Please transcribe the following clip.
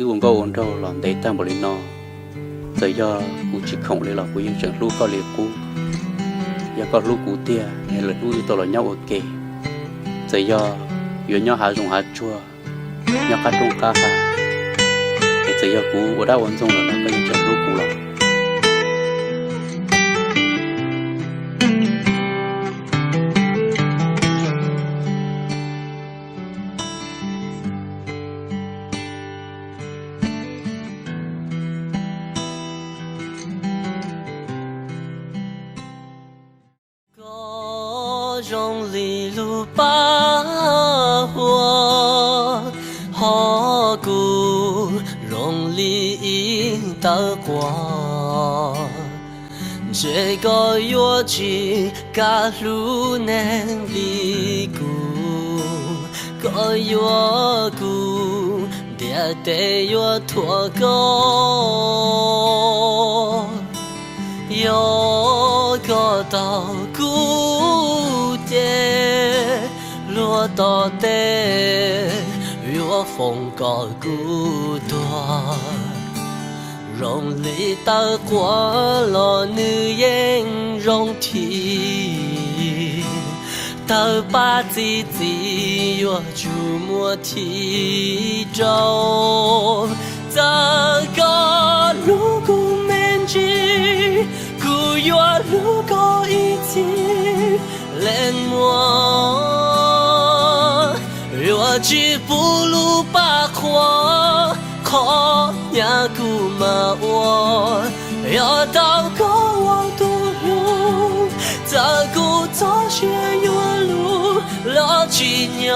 ư uống có uống đâu làm đấy ta một lần nó giờ do cú chỉ không lấy là cú yên chẳng lúc có liệt cú giờ có lúc cú tia hay là lúc tôi là nhau ok giờ do vừa nhau hạ dùng hạ chua nhau cắt trong cá hà thì giờ do cú ở đâu uống xong là nó có yên chẳng lúc cú là rong li lu ba hoa ho cu rong li in ta qua这个月去加路能里古个月古爹爹月托高有个到古爹落到的月风高古多容里到过了女人容体到把自己越注目体中这个如果面具古月如果一起冷漠若只不如把火可呀古嘛我要到高往独路这古早学月路老去鸟